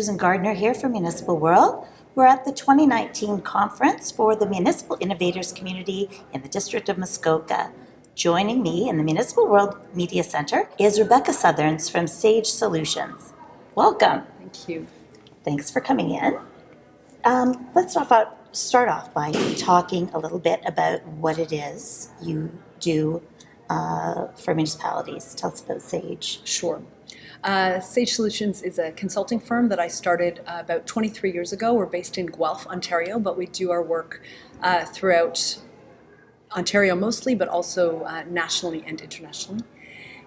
Susan Gardner here from Municipal World. We're at the 2019 conference for the Municipal Innovators community in the District of Muskoka. Joining me in the Municipal World Media Center is Rebecca Sutherns from Sage Solutions. Welcome. Thank you. Thanks for coming in. Let's start off by talking a little bit about what it is you do for municipalities. Tell us about Sage. Sure. Sage Solutions is a consulting firm that I started about 23 years ago. We're based in Guelph, Ontario, but we do our work throughout Ontario mostly, but also nationally and internationally.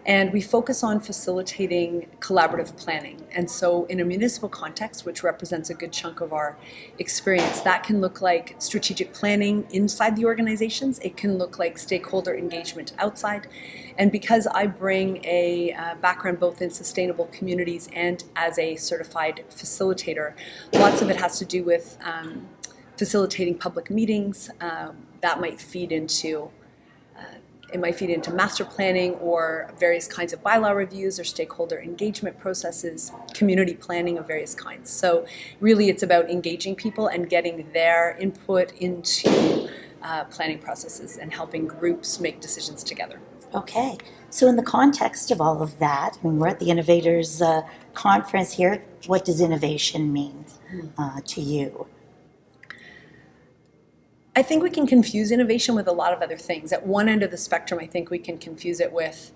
And we focus on facilitating collaborative planning. And so in a municipal context, which represents a good chunk of our experience, that can look like strategic planning inside the organizations. It can look like stakeholder engagement outside. And because I bring a background both in sustainable communities and as a certified facilitator, lots of it has to do with facilitating public meetings. That might feed into master planning or various kinds of bylaw reviews or stakeholder engagement processes, community planning of various kinds. So really it's about engaging people and getting their input into planning processes and helping groups make decisions together. Okay, so in the context of all of that, I mean, we're at the Innovators conference here. What does innovation mean to you? I think we can confuse innovation with a lot of other things. At one end of the spectrum, I think we can confuse it with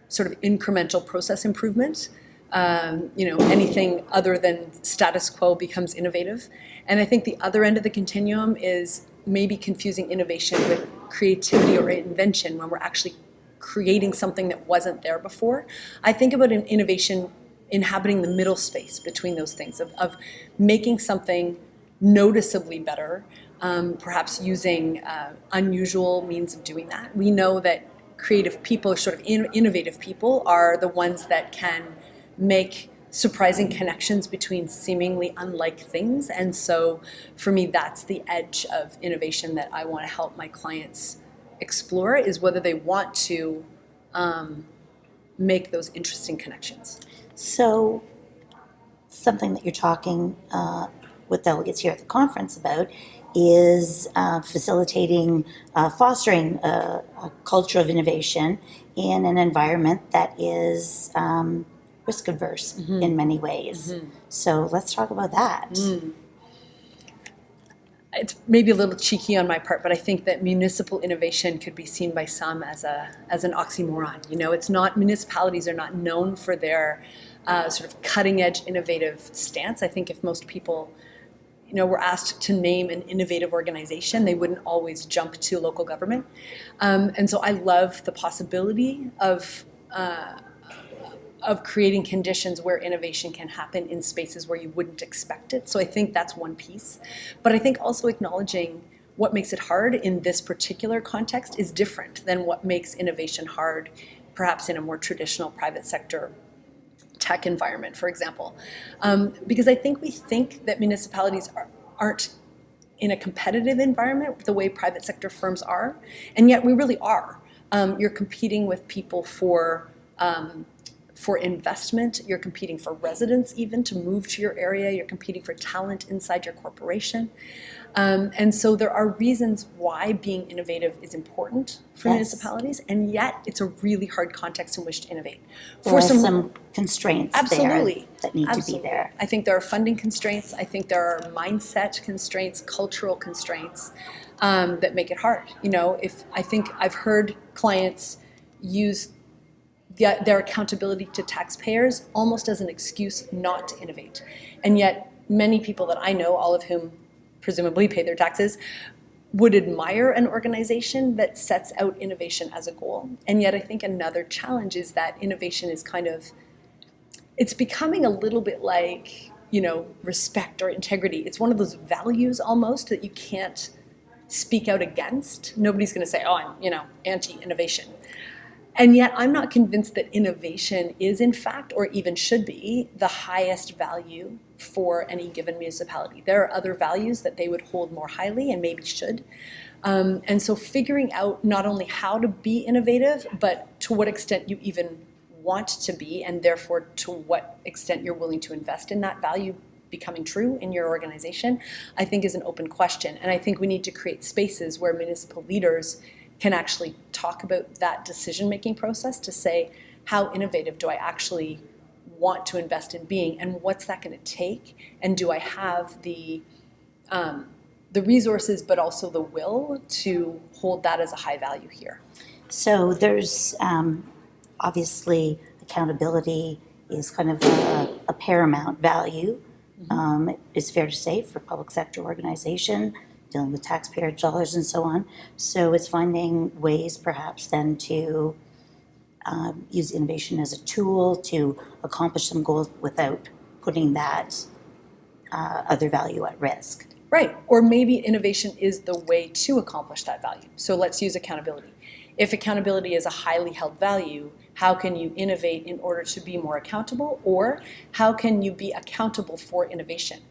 sort of incremental process improvement. Anything other than status quo becomes innovative. And I think the other end of the continuum is maybe confusing innovation with creativity or invention when we're actually creating something that wasn't there before. I think about an innovation inhabiting the middle space between those things, of making something noticeably better, perhaps using unusual means of doing that. We know that creative people, sort of innovative people, are the ones that can make surprising connections between seemingly unlike things. And so for me, that's the edge of innovation that I want to help my clients explore, is whether they want to make those interesting connections. So something that you're talking with delegates here at the conference about is facilitating, fostering a culture of innovation in an environment that is risk-averse in many ways. So let's talk about that. It's maybe a little cheeky on my part, but I think that municipal innovation could be seen by some as an oxymoron. You know, it's not, municipalities are not known for their sort of cutting-edge innovative stance. I think if most people were asked to name an innovative organization, they wouldn't always jump to local government. And so I love the possibility of creating conditions where innovation can happen in spaces where you wouldn't expect it. So I think that's one piece. But I think also acknowledging what makes it hard in this particular context is different than what makes innovation hard, perhaps in a more traditional private sector tech environment, for example. Because I think we think that municipalities aren't in a competitive environment the way private sector firms are, and yet we really are. You're competing with people for investment, you're competing for residents even to move to your area, you're competing for talent inside your corporation. And so there are reasons why being innovative is important for municipalities, and yet it's a really hard context in which to innovate. There are some constraints absolutely, there that need to be there. I think there are funding constraints, I think there are mindset constraints, cultural constraints that make it hard. I think I've heard clients use their accountability to taxpayers almost as an excuse not to innovate. And yet many people that I know, all of whom presumably pay their taxes, would admire an organization that sets out innovation as a goal. And yet I think another challenge is that innovation is it's becoming a little bit like, respect or integrity. It's one of those values almost that you can't speak out against. Nobody's going to say, oh, I'm, anti-innovation. And yet I'm not convinced that innovation is, in fact, or even should be, the highest value for any given municipality. There are other values that they would hold more highly and maybe should. And so figuring out not only how to be innovative, but to what extent you even want to be, and therefore to what extent you're willing to invest in that value becoming true in your organization, I think is an open question. And I think we need to create spaces where municipal leaders can actually talk about that decision-making process to say, how innovative do I actually want to invest in being, and what's that going to take? And do I have the resources, but also the will to hold that as a high value here? So there's obviously accountability is kind of a paramount value. It's fair to say for public sector organization dealing with taxpayer dollars and so on. So it's finding ways perhaps then to use innovation as a tool to accomplish some goals without putting that other value at risk. Right. Or maybe innovation is the way to accomplish that value. So let's use accountability. If accountability is a highly held value, how can you innovate in order to be more accountable? Or how can you be accountable for innovation?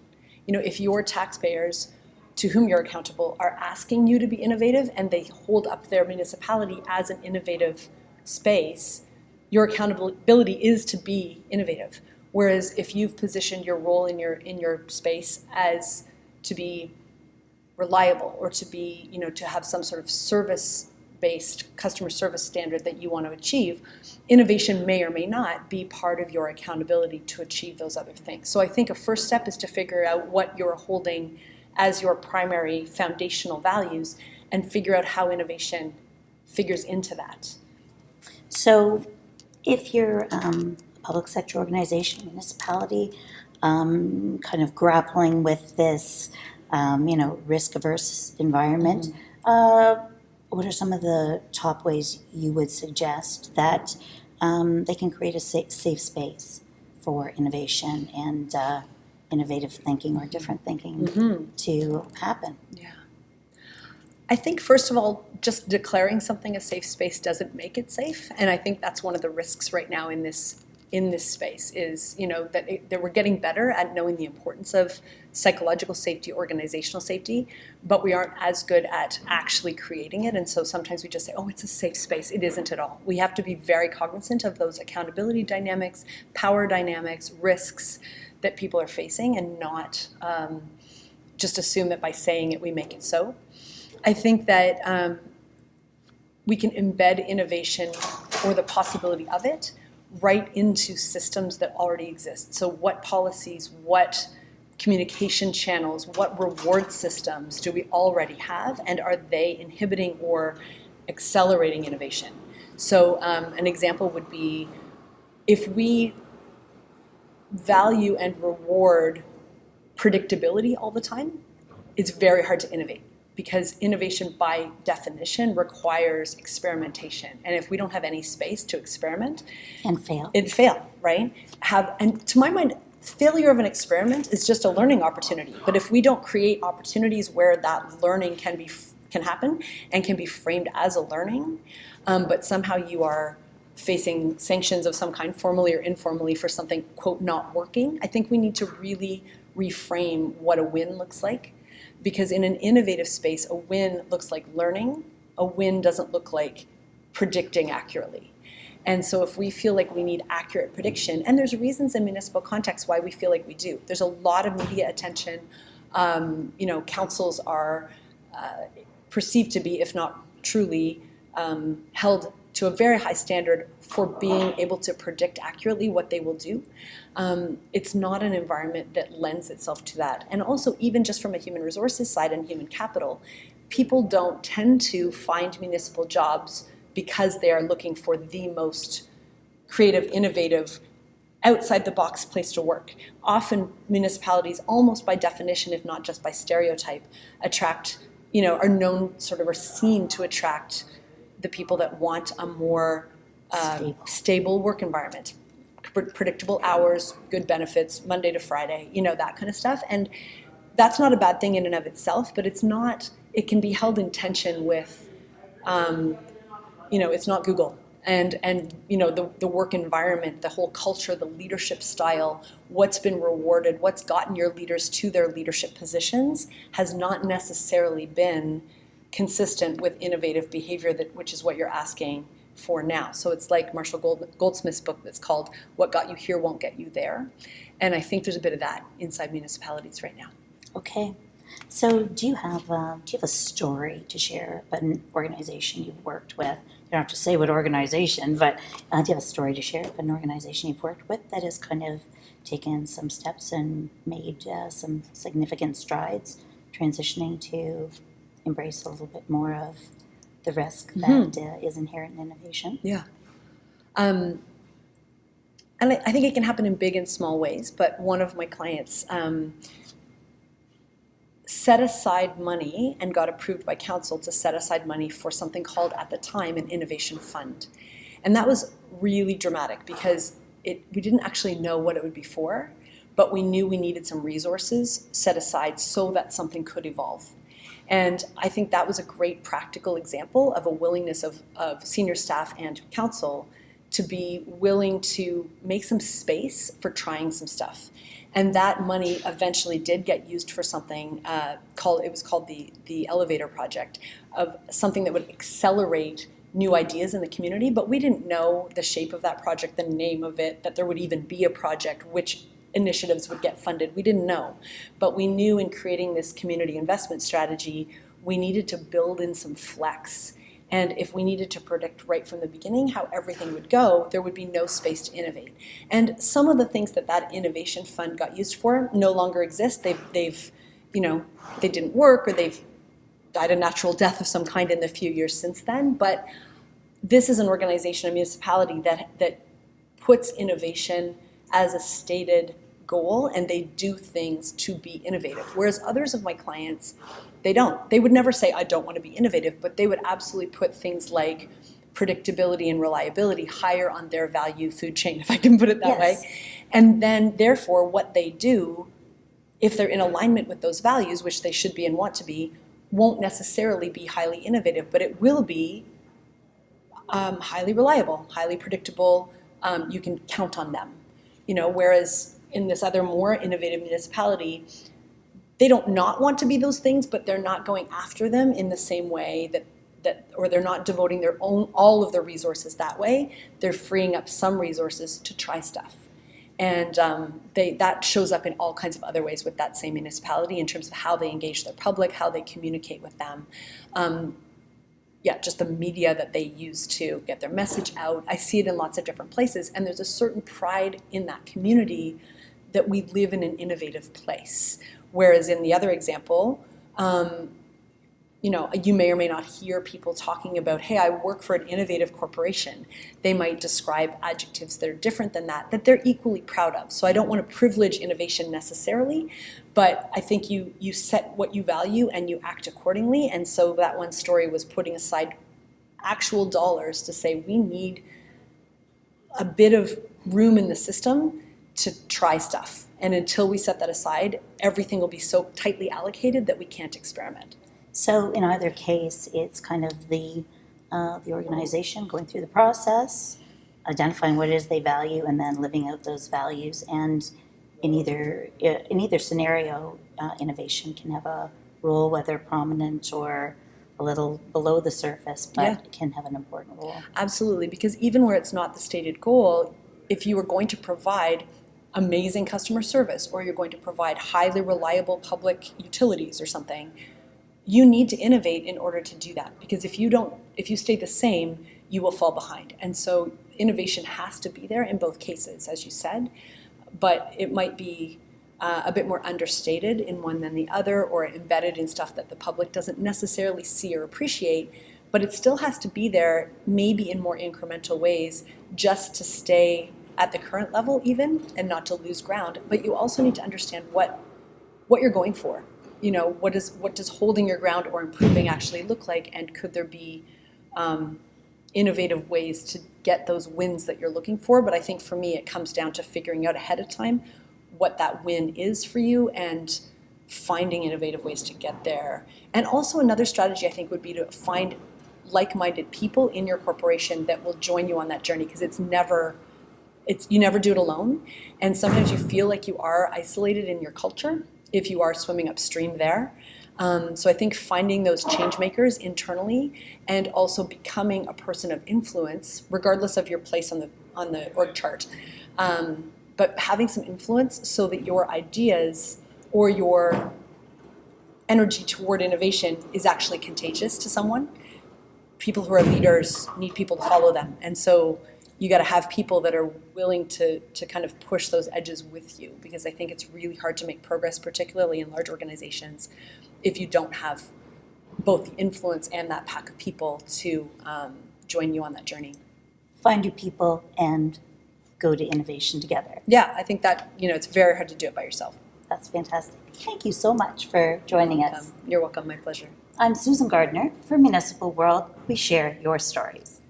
You know, if your taxpayers to whom you're accountable are asking you to be innovative and they hold up their municipality as an innovative space, your accountability is to be innovative. Whereas if you've positioned your role in your space as to be reliable or to be, you know, to have some sort of service-based customer service standard that you want to achieve, innovation may or may not be part of your accountability to achieve those other things. So I think a first step is to figure out what you're holding as your primary foundational values and figure out how innovation figures into that. So if you're a public sector organization, municipality, kind of grappling with this, risk-averse environment, what are some of the top ways you would suggest that they can create a safe space for innovation and innovative thinking or different thinking to happen? Yeah. I think, first of all, just declaring something a safe space doesn't make it safe. And I think that's one of the risks right now in this space is, that we're getting better at knowing the importance of psychological safety, organizational safety, but we aren't as good at actually creating it. And so sometimes we just say, oh, it's a safe space. It isn't at all. We have to be very cognizant of those accountability dynamics, power dynamics, risks that people are facing, and not just assume that by saying it, we make it so. I think that we can embed innovation or the possibility of it right into systems that already exist. So what policies, what communication channels, what reward systems do we already have, and are they inhibiting or accelerating innovation? So an example would be if we value and reward predictability all the time, it's very hard to innovate, because innovation by definition requires experimentation. And if we don't have any space to experiment and fail, it'd fail, right? And to my mind, failure of an experiment is just a learning opportunity. But if we don't create opportunities where that learning can happen and can be framed as a learning, but somehow you are facing sanctions of some kind, formally or informally, for something, quote, not working, I think we need to really reframe what a win looks like. Because in an innovative space, a win looks like learning. A win doesn't look like predicting accurately. And so if we feel like we need accurate prediction, and there's reasons in municipal context why we feel like we do. There's a lot of media attention. Councils are perceived to be, if not truly, held to a very high standard for being able to predict accurately what they will do. It's not an environment that lends itself to that. And also, even just from a human resources side and human capital, people don't tend to find municipal jobs because they are looking for the most creative, innovative, outside-the-box place to work. Often municipalities, almost by definition, if not just by stereotype, are known sort of, or seen to attract the people that want a more stable work environment, predictable hours, good benefits, Monday to Friday, that kind of stuff. And that's not a bad thing in and of itself, but it can be held in tension with, it's not Google. And the work environment, the whole culture, the leadership style, what's been rewarded, what's gotten your leaders to their leadership positions has not necessarily been consistent with innovative behavior, which is what you're asking for now. So it's like Marshall Goldsmith's book that's called What Got You Here Won't Get You There. And I think there's a bit of that inside municipalities right now. Okay. So do you have a story to share about an organization you've worked with? You don't have to say what organization, but do you have a story to share about an organization you've worked with that has kind of taken some steps and made some significant strides transitioning to embrace a little bit more of the risk that is inherent in innovation? Yeah. And I think it can happen in big and small ways, but one of my clients set aside money and got approved by council to set aside money for something called, at the time, an innovation fund. And that was really dramatic because we didn't actually know what it would be for, but we knew we needed some resources set aside so that something could evolve. And I think that was a great practical example of a willingness of senior staff and council to be willing to make some space for trying some stuff. And that money eventually did get used for something called the Elevator project, of something that would accelerate new ideas in the community. But we didn't know the shape of that project, the name of it, that there would even be a project, which initiatives would get funded. We didn't know. But we knew in creating this community investment strategy, we needed to build in some flex. And if we needed to predict right from the beginning how everything would go, there would be no space to innovate. And some of the things that innovation fund got used for no longer exist. They didn't work, or they've died a natural death of some kind in the few years since then. But this is an organization, a municipality that puts innovation as a stated goal, and they do things to be innovative. Whereas others of my clients, they don't. They would never say, I don't want to be innovative, but they would absolutely put things like predictability and reliability higher on their value food chain, if I can put it that way. And then, therefore, what they do, if they're in alignment with those values, which they should be and want to be, won't necessarily be highly innovative, but it will be highly reliable, highly predictable. You can count on them. Whereas in this other more innovative municipality, they don't not want to be those things, but they're not going after them in the same way or they're not devoting all of their resources that way. They're freeing up some resources to try stuff. And that shows up in all kinds of other ways with that same municipality in terms of how they engage their public, how they communicate with them. Just the media that they use to get their message out. I see it in lots of different places, and there's a certain pride in that community that we live in an innovative place. Whereas in the other example, you may or may not hear people talking about, hey, I work for an innovative corporation. They might describe adjectives that are different than that they're equally proud of. So I don't want to privilege innovation necessarily, but I think you set what you value and you act accordingly. And so that one story was putting aside actual dollars to say we need a bit of room in the system to try stuff. And until we set that aside, everything will be so tightly allocated that we can't experiment. So in either case, it's kind of the organization going through the process, identifying what it is they value, and then living out those values. And in either scenario, innovation can have a role, whether prominent or a little below the surface, but it can have an important role. Absolutely, because even where it's not the stated goal, if you are going to provide amazing customer service, or you're going to provide highly reliable public utilities or something, you need to innovate in order to do that. Because if you stay the same, you will fall behind. And so innovation has to be there in both cases, as you said, but it might be a bit more understated in one than the other, or embedded in stuff that the public doesn't necessarily see or appreciate, but it still has to be there, maybe in more incremental ways, just to stay at the current level even, and not to lose ground. But you also need to understand what you're going for. What does holding your ground or improving actually look like, and could there be innovative ways to get those wins that you're looking for? But I think for me, it comes down to figuring out ahead of time what that win is for you and finding innovative ways to get there. And also another strategy I think would be to find like-minded people in your corporation that will join you on that journey, because you never do it alone. And sometimes you feel like you are isolated in your culture if you are swimming upstream there. So I think finding those change makers internally and also becoming a person of influence, regardless of your place on the org chart, but having some influence so that your ideas or your energy toward innovation is actually contagious to someone. People who are leaders need people to follow them, and so you got to have people that are willing to kind of push those edges with you, because I think it's really hard to make progress, particularly in large organizations, if you don't have both the influence and that pack of people to join you on that journey. Find your people and go to innovation together. Yeah, I think that, it's very hard to do it by yourself. That's fantastic. Thank you so much for joining us. You're welcome. My pleasure. I'm Susan Gardner for Municipal World. We share your stories.